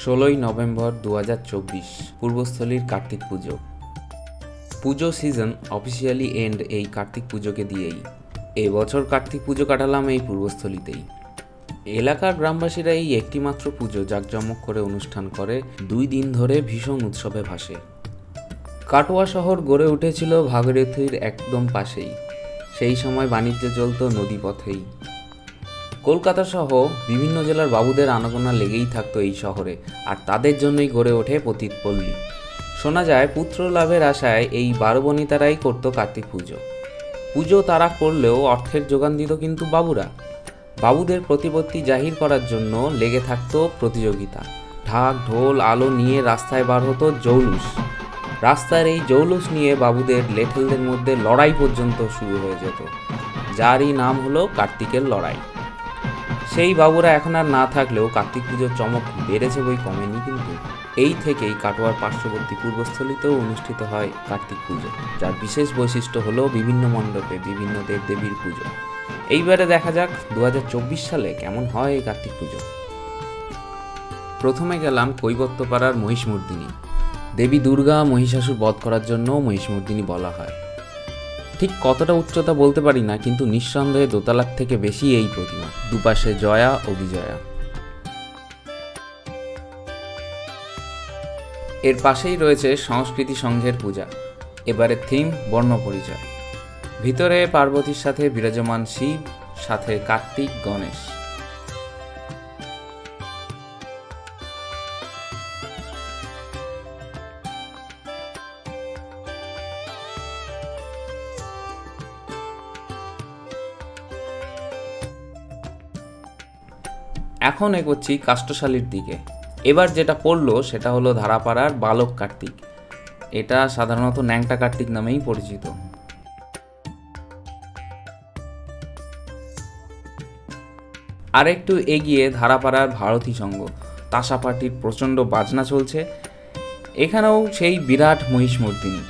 16ই November 2024 পূর্বস্থলীর Kartik Puja. Puja season officially and এই কার্তিক পুজোকে দিয়েই। এবছর কার্তিক পুজো কাটালাম এই পূর্বস্থলীতেই। এলাকার গ্রামবাসীরা এই একটিমাত্র পুজো জাঁকজমক করে অনুষ্ঠান করে 2 দিন ধরে ভীষণ উৎসবে ভাসে। কাটোয়া শহর গড়ে উঠেছিল ভাগীরথীর একদম পাশেই। সেই সময় বাণিজ্য চলত নদীপথেই। কলকাতা সহ বিভিন্ন জেলার বাবুদের আনাগোনা লেগেই থাকতো এই শহরে, আর তাদের জন্যই গড়ে ওঠে পতিতপল্লী। শোনা যায় পুত্র লাভের আশায় এই 12 বনিতারাই করতো কার্তিক পুজো। পুজো তারা করলেও অর্থের যোগান দিত কিন্তু বাবুরা। বাবুদের প্রতিপত্তি জাহির করার জন্য লেগে থাকতো প্রতিযোগিতা। ঢাক ঢোল আলো নিয়ে রাস্তায় বার হতো জৌলুস। রাস্তার এই জৌলুস নিয়ে বাবুদের লেঠেলদের মধ্যে লড়াই পর্যন্ত শুরু হয়ে যেত, যারই নাম হলো কার্তিকের লড়াই। সেই বাবুরা এখন আর না থাকলেও কার্তিক পুজোর চমক বেড়েছে বই কমেনি কিন্তু। এই থেকেই কাটোয়ার পার্শ্ববর্তী পূর্বস্থলীতেও অনুষ্ঠিত হয় কার্তিক পুজো, যার বিশেষ বৈশিষ্ট্য হলো বিভিন্ন মণ্ডপে বিভিন্ন দেবদেবীর পুজো। এইবারে দেখা যাক 2024 সালে কেমন হয় এই কার্তিক পুজো। প্রথমে গেলাম কৈবত্যপাড়ার মহিষমর্দিনী। দেবী দুর্গা মহিষাসুর বধ করার জন্য মহিষমর্দিনী বলা হয়। ঠিক কতটা উচ্চতা বলতে পারি না, কিন্তু নিঃসন্দেহে দোতলার থেকে বেশি এই প্রতিমা। দুপাশে জয়া ও বিজয়া। এর পাশেই রয়েছে সংস্কৃতি সংঘের পূজা। এবারে থিম বর্ণ পরিচয়। ভিতরে পার্বতীর সাথে বিরাজমান শিব, সাথে কার্তিক গণেশ। এখন এগোচ্ছি কাষ্ঠশালীর দিকে। এবার যেটা পড়লো সেটা হলো ধারাপাড়ার বালক কার্তিক। এটা সাধারণত ন্যাংটা কার্তিক নামেই পরিচিত। আর একটু এগিয়ে ধারাপাড়ার ভারতী সংঘ। তাসা পার্টির প্রচণ্ড বাজনা চলছে। এখানেও সেই বিরাট মহিষমর্দিনী।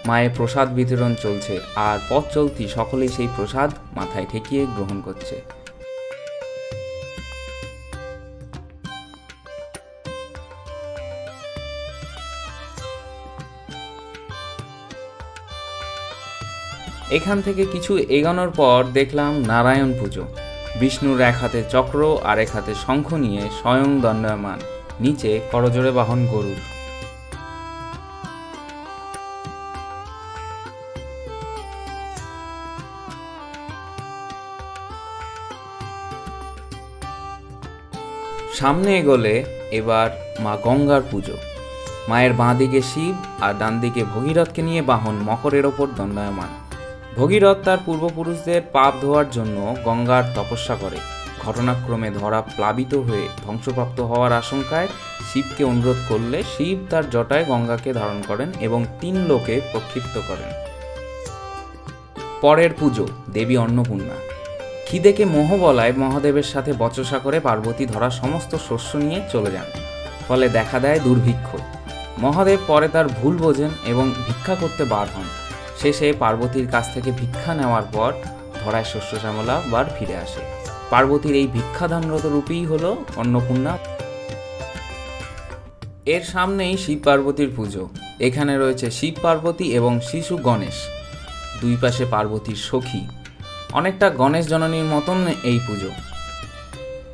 মায়ের প্রসাদ বিতরণ চলছে, আর পথ চলতি সকলেই সেই প্রসাদ মাথায় ঠেকিয়ে গ্রহণ করছে। এখান থেকে কিছু এগোনোর পর দেখলাম নারায়ণ পুজো। বিষ্ণুর এক হাতে চক্র আর এক হাতে শঙ্খ নিয়ে স্বয়ং দণ্ডায়মান, নিচে করজোড়ে বাহন গরুর। সামনে এগোলে এবার মা গঙ্গার পুজো। মায়ের বাঁ দিকে শিব আর ডান দিকে ভগীরথকে নিয়ে বাহন মকরের ওপর দণ্ডায়মান। ভগীরথ তার পূর্বপুরুষদের পাপ ধোয়ার জন্য গঙ্গার তপস্যা করে। ঘটনাক্রমে ধরা প্লাবিত হয়ে ধ্বংসপ্রাপ্ত হওয়ার আশঙ্কায় শিবকে অনুরোধ করলে শিব তার জটায় গঙ্গাকে ধারণ করেন এবং 3 লোকে প্রক্ষিপ্ত করেন। পরের পুজো দেবী অন্নপূর্ণা। খিদেকে মোহ বলায় মহাদেবের সাথে বচসা করে পার্বতী ধরা সমস্ত শস্য নিয়ে চলে যান। ফলে দেখা দেয় দুর্ভিক্ষ। মহাদেব পরে তার ভুল বোঝেন এবং ভিক্ষা করতে বার হন। শেষে পার্বতীর কাছ থেকে ভিক্ষা নেওয়ার পর ধরায় শস্য শ্যামলা বার ফিরে আসে। পার্বতীর এই ভিক্ষাদানরত রূপেই হল অন্নপূর্ণা। এর সামনেই শিব পার্বতীর পুজো। এখানে রয়েছে শিব পার্বতী এবং শিশু গণেশ, দুই পাশে পার্বতীর সখী। অনেকটা গণেশ জননীর মতন এই পুজো।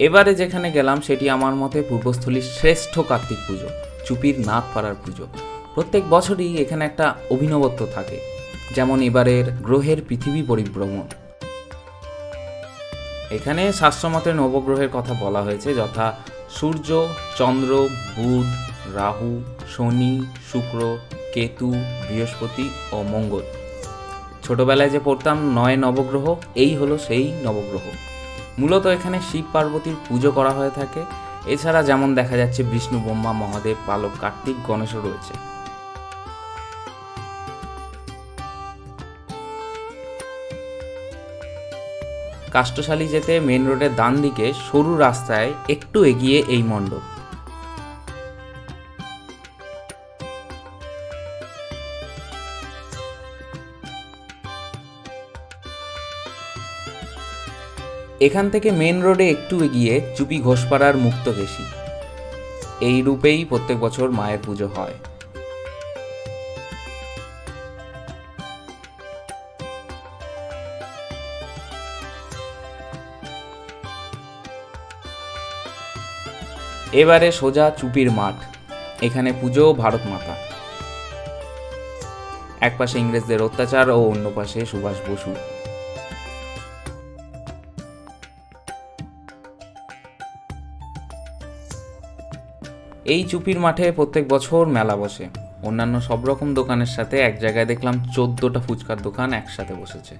এবারে যেখানে গেলাম সেটি আমার মতে পূর্বস্থলীর শ্রেষ্ঠ কার্তিক পুজো, চুপির নাথপাড়ার পুজো। প্রত্যেক বছরই এখানে একটা অভিনবত্ব থাকে, যেমন এবারের গ্রহের পৃথিবী পরিভ্রমণ। এখানে শাস্ত্রমতে নবগ্রহের কথা বলা হয়েছে, যথা সূর্য, চন্দ্র, বুধ, রাহু, শনি, শুক্র, কেতু, বৃহস্পতি ও মঙ্গল। ছোটবেলায় যে পড়তাম 9 নবগ্রহ, এই হলো সেই নবগ্রহ। মূলত এখানে শিব পার্বতীর পুজো করা হয়ে থাকে। এছাড়া যেমন দেখা যাচ্ছে বিষ্ণু, ব্রহ্মা, মহাদেব, বালক কার্তিক, গণেশও রয়েছে। কাষ্ঠশালী যেতে মেন রোডের ডান দিকে সরু রাস্তায় একটু এগিয়ে এই মণ্ডপ। এখান থেকে মেন রোডে একটু এগিয়ে চুপি ঘোষপাড়ার মুক্তকেশী, এই রূপেই প্রত্যেক বছর মায়ের পুজো হয়। এবারে সোজা চুপির মাঠ, এখানে পুজো ভারত মাতা। এক পাশে ইংরেজদের অত্যাচার ও অন্য পাশে সুভাষ বসু। এই চুপির মাঠে প্রত্যেক বছর মেলা বসে। অন্যান্য সব রকম দোকানের সাথে এক জায়গায় দেখলাম 14টা ফুচকার দোকান একসাথে বসেছে।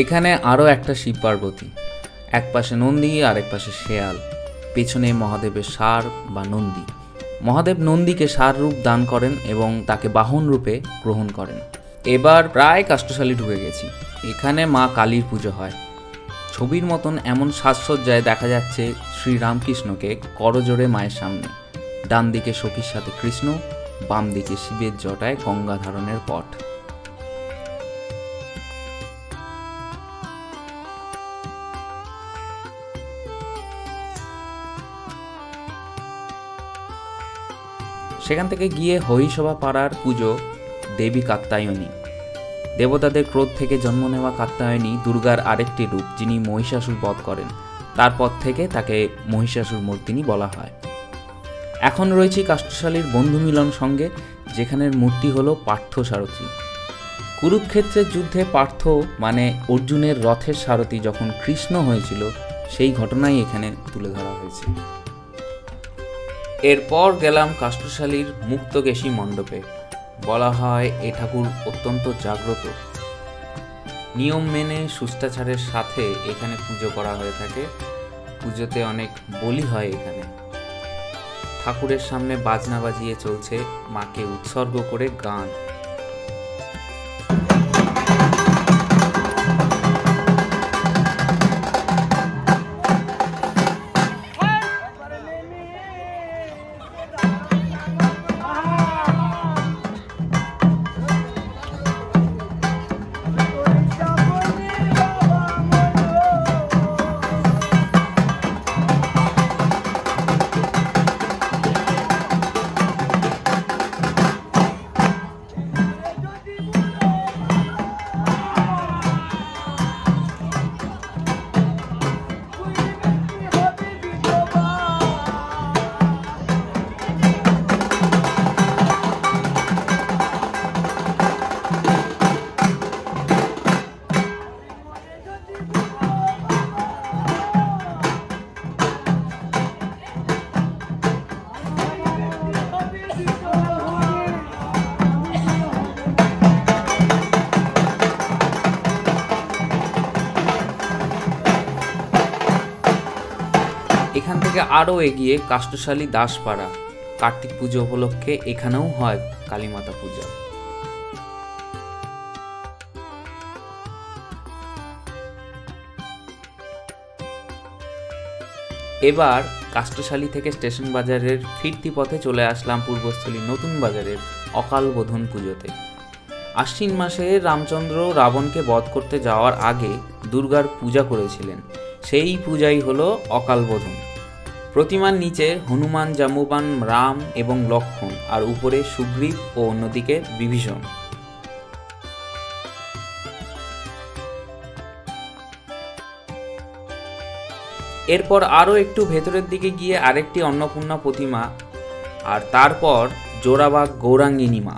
এখানে আরও একটা শিব পার্বতী, এক পাশে নন্দী আর এক পাশে শেয়াল, পেছনে মহাদেবের ষাঁড় বা নন্দী। মহাদেব নন্দীকে ষাঁড় রূপ দান করেন এবং তাকে বাহন রূপে গ্রহণ করেন। এবার প্রায় কাষ্ঠশালী ঢুকে গেছি। এখানে মা কালীর পুজো হয়। ছবির মতন এমন সাজসজ্জায় দেখা যাচ্ছে শ্রীরামকৃষ্ণকে করজোড়ে মায়ের সামনে, ডান দিকে সখীর সাথে কৃষ্ণ, বাম দিকে শিবের জটায় গঙ্গা ধারণের পট। সেখান থেকে গিয়ে হরিসভা পাড়ার পুজো দেবী কাত্যায়নী। দেবতাদের ক্রোধ থেকে জন্ম নেওয়া কাত্যায়নী দুর্গার আরেকটি রূপ, যিনি মহিষাসুর বধ করেন। তারপর থেকে তাকে মহিষাসুর মর্দিনী বলা হয়। এখন রয়েছে কাষ্ঠশালীর বন্ধু মিলন সঙ্গে, যেখানের মূর্তি হলো পার্থসারথী। কুরুক্ষেত্রের যুদ্ধে পার্থ মানে অর্জুনের রথের সারথী যখন কৃষ্ণ হয়েছিল, সেই ঘটনাই এখানে তুলে ধরা হয়েছে। এরপর গেলাম কাষ্ঠশালীর মুক্তকেশী মণ্ডপে। বলা হয় এ ঠাকুর অত্যন্ত জাগ্রত। নিয়ম মেনে শিষ্টাচারের সাথে এখানে পুজো করা হয়ে থাকে। পুজোতে অনেক বলি হয় এখানে। ঠাকুরের সামনে বাজনা বাজিয়ে চলছে মাকে উৎসর্গ করে গান। এখান থেকে আরও এগিয়ে কাষ্ঠশালী দাসপাড়া, কার্তিক পুজো উপলক্ষে এখানেও হয় কালীমাতা পূজা। এবার কাষ্ঠশালী থেকে স্টেশন বাজারের ফিরতি পথে চলে আসলাম পূর্বস্থলী নতুন বাজারের অকাল বোধন পুজোতে। আশ্বিন মাসে রামচন্দ্র রাবণকে বধ করতে যাওয়ার আগে দুর্গার পূজা করেছিলেন। সেই পূজাই হলো অকাল বোধন। প্রতিমার নিচে হনুমান, জাম্বুবান, রাম এবং লক্ষ্মণ, আর উপরে সুগ্রীব ও অন্যদিকে বিভীষণ। এরপর আরও একটু ভেতরের দিকে গিয়ে আরেকটি অন্নপূর্ণা প্রতিমা, আর তারপর জোড়াবাগ গৌরাঙ্গিনী মা।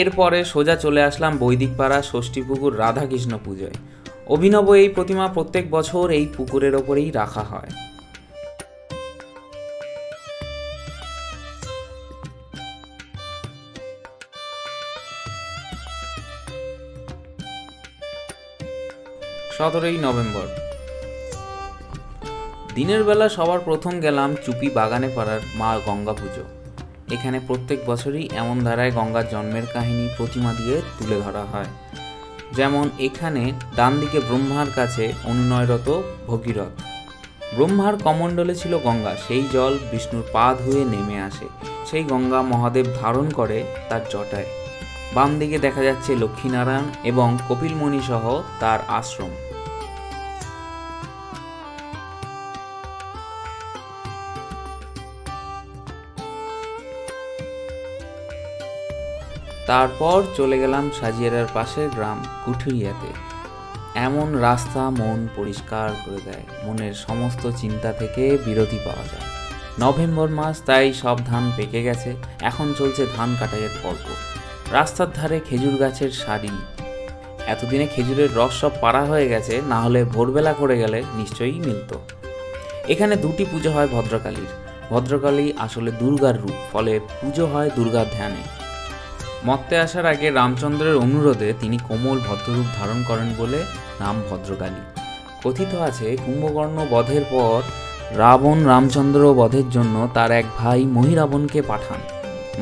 এরপরে সোজা চলে আসলাম বৈদিকপাড়া ষষ্ঠীপুকুর রাধাকৃষ্ণ পুজোয়। অভিনব এই প্রতিমা প্রত্যেক বছর এই পুকুরের ওপরেই রাখা হয়। নভেম্বর দিনের বেলা সবার প্রথম গেলাম চুপি বাগানে পাড়ার মা গঙ্গা পুজো। এখানে প্রত্যেক বছরই এমন ধারায় গঙ্গার জন্মের কাহিনী প্রতিমা দিয়ে তুলে ধরা হয়। যেমন এখানে ডান দিকে ব্রহ্মার কাছে অনুনয়রত ভগীরথ। ব্রহ্মার কমণ্ডলে ছিল গঙ্গা, সেই জল বিষ্ণুর পা ধুয়ে নেমে আসে। সেই গঙ্গা মহাদেব ধারণ করে তার জটায়। বাম দিকে দেখা যাচ্ছে লক্ষ্মীনারায়ণ এবং কপিলমুনি সহ তার আশ্রম। তারপর চলে গেলাম সাজিয়ারার পাশের গ্রাম কুঠুরিয়াতে। এমন রাস্তা মন পরিষ্কার করে দেয়, মনের সমস্ত চিন্তা থেকে বিরতি পাওয়া যায়। নভেম্বর মাস, তাই সব ধান পেকে গেছে, এখন চলছে ধান কাটাইয়ের পর্ব। রাস্তার ধারে খেজুর গাছের সারি। এতদিনে খেজুরের রস সব পাড়া হয়ে গেছে, না হলে ভোরবেলা করে গেলে নিশ্চয়ই মিলত। এখানে দুটি পুজো হয় ভদ্রকালীর। ভদ্রকালী আসলে দুর্গার রূপ, ফলে পুজো হয় দুর্গার ধ্যানে। মর্তে আসার আগে রামচন্দ্রের অনুরোধে তিনি কোমল ভদ্ররূপ ধারণ করেন বলে নাম ভদ্রকালী। কথিত আছে কুম্ভকর্ণ বধের পর রাবণ রামচন্দ্র বধের জন্য তার এক ভাই মহিরাবণকে পাঠান।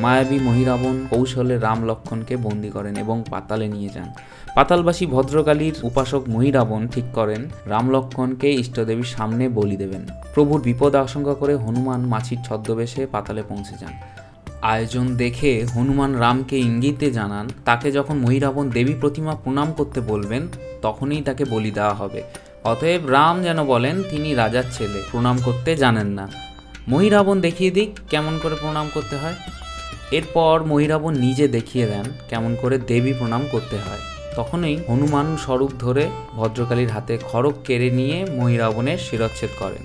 মায়াবী মহিরাবণ কৌশলে রাম লক্ষ্মণকে বন্দী করেন এবং পাতালে নিয়ে যান। পাতালবাসী ভদ্রকালীর উপাসক মহিরাবণ ঠিক করেন রাম লক্ষ্মণকে ইষ্টদেবীর সামনে বলি দেবেন। প্রভুর বিপদ আশঙ্কা করে হনুমান মাছির ছদ্মবেশে পাতালে পৌঁছে যান। আয়োজন দেখে হনুমান রামকে ইঙ্গিতে জানান তাকে যখন মহিরাবণ দেবী প্রতিমা প্রণাম করতে বলবেন তখনই তাকে বলি দেওয়া হবে। অতএব রাম যেন বলেন তিনি রাজার ছেলে, প্রণাম করতে জানেন না। মহিরাবণ দেখিয়ে দিক কেমন করে প্রণাম করতে হয়। এরপর মহিরাবণ নিজে দেখিয়ে দেন কেমন করে দেবী প্রণাম করতে হয়। তখনই হনুমান স্বরূপ ধরে ভদ্রকালীর হাতে খড়গ কেড়ে নিয়ে মহিরাবণের শিরচ্ছেদ করেন।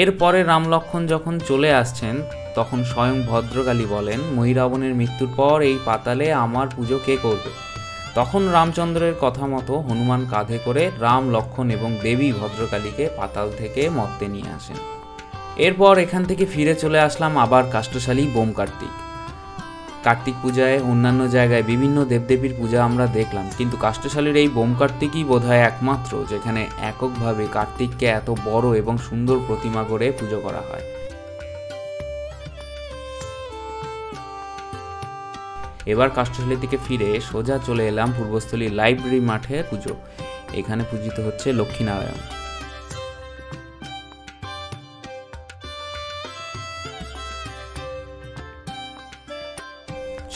এরপরে রাম লক্ষ্মণ যখন চলে আসছেন তখন স্বয়ং ভদ্রকালী বলেন মহিরাবণের মৃত্যুর পর এই পাতালে আমার পুজো কে করবে। তখন রামচন্দ্রের কথা মতো হনুমান কাঁধে করে রাম লক্ষ্মণ এবং দেবী ভদ্রকালীকে পাতাল থেকে মর্তে নিয়ে আসেন। এরপর এখান থেকে ফিরে চলে আসলাম আবার কাষ্ঠশালী বোম কার্তিক। কার্তিক পূজায় অন্যান্য জায়গায় বিভিন্ন দেবদেবীর পূজা আমরা দেখলাম, কিন্তু কাষ্ঠশালীর এই বোম কার্তিকই বোধহয় একমাত্র যেখানে এককভাবে কার্তিককে এত বড় এবং সুন্দর প্রতিমা করে পুজো করা হয়। এবার কাষ্ঠশালী থেকে ফিরে সোজা চলে এলাম পূর্বস্থলী লাইব্রেরি মাঠে পুজো। এখানে পূজিত হচ্ছে লক্ষ্মীনারায়ণ।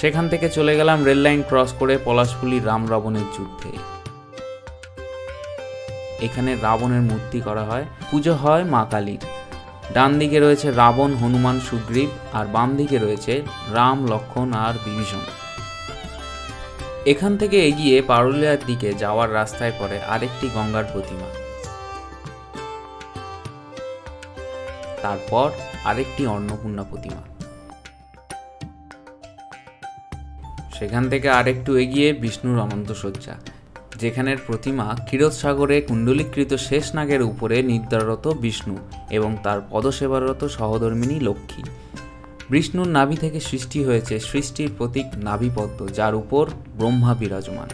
সেখান থেকে চলে গেলাম রেল লাইন ক্রস করে পলাশপুলি রাম রাবণের যুদ্ধে। এখানে রাবণের মূর্তি করা হয়, পুজো হয় মা কালীর। ডান দিকে রয়েছে রাবণ, হনুমান, সুগ্রীব, আর বাম দিকে রয়েছে রাম, লক্ষ্মণ আর বিভীষণ। এখান থেকে এগিয়ে পারুলিয়ার দিকে যাওয়ার রাস্তায় পড়ে আরেকটি গঙ্গার প্রতিমা, তারপর আরেকটি অন্নপূর্ণা প্রতিমা। সেখান থেকে আরেকটু এগিয়ে বিষ্ণুর অনন্ত শয্যা, যেখানের প্রতিমা ক্ষীরোদসাগরে কুণ্ডলীকৃত শেষ নাগের উপরে নিদ্রারত বিষ্ণু এবং তার পদসেবারত সহধর্মিণী লক্ষ্মী। বিষ্ণুর নাভি থেকে সৃষ্টি হয়েছে সৃষ্টির প্রতীক নাভিপদ্ম, যার উপর ব্রহ্মা বিরাজমান।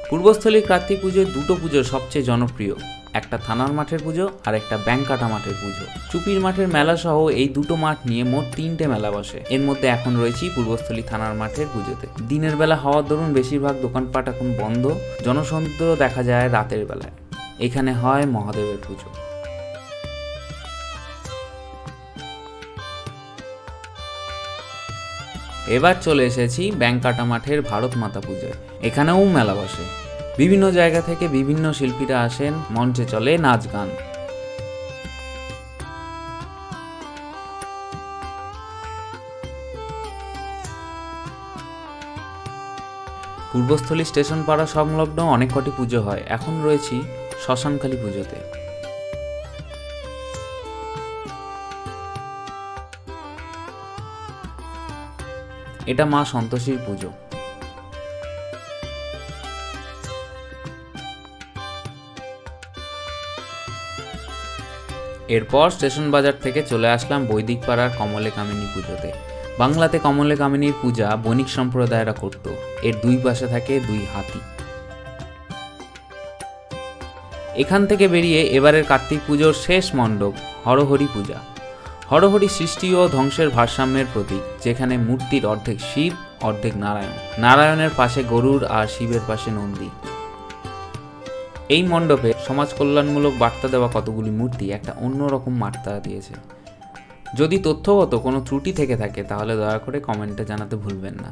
পূর্বস্থলীর কার্তিক পুজোয় দুটো পুজো সবচেয়ে জনপ্রিয়, একটা থানার মাঠের পুজো আর একটা ব্যাংকাটা মাঠের পুজো। চুপির মাঠের মেলা সহ এই দুটো মাঠ নিয়ে মোট 3টে মেলা বসে। এর মধ্যে এখন রয়েছি পূর্বস্থলী থানার মাঠের পুজোতে। দিনের বেলা হওয়ার দরুন বেশিরভাগ দোকানপাট এখন বন্ধ, জনসমুদ্র দেখা যায় রাতের বেলায়। এখানে হয় মহাদেবের পুজো। এবার চলে এসেছি ব্যাংকাটা মাঠের ভারত মাতা পুজোয়। এখানেও মেলা বসে, বিভিন্ন জায়গা থেকে বিভিন্ন শিল্পীরা আসেন, মঞ্চে চলে নাচ গান। পূর্বস্থলী স্টেশন পাড়া সংলগ্ন অনেক কটি পুজো হয়। এখন রয়েছি শ্মশানকালী পুজোতে। এটা মা সন্তোষীর পুজো। এরপর স্টেশন বাজার থেকে চলে আসলাম বৈদিক পাড়ার কমলে কামিনী পুজোতে। বাংলাতে কমলে কামিনীর পূজা বণিক সম্প্রদায়রা করত। এর দুই পাশে থাকে দুই হাতি। এখান থেকে বেরিয়ে এবারের কার্তিক পুজোর শেষ মণ্ডপ হরহরি পূজা। হরহরি সৃষ্টি ও ধ্বংসের ভারসাম্যের প্রতীক, যেখানে মূর্তির অর্ধেক শিব অর্ধেক নারায়ণ, নারায়ণের পাশে গরুড় আর শিবের পাশে নন্দী। এই মণ্ডপে সমাজ কল্যাণমূলক বার্তা দেওয়া কতগুলি মূর্তি একটা অন্যরকম বার্তা দিয়েছে। যদি তথ্যগত কোনো ত্রুটি থেকে থাকে তাহলে দয়া করে কমেন্টে জানাতে ভুলবেন না।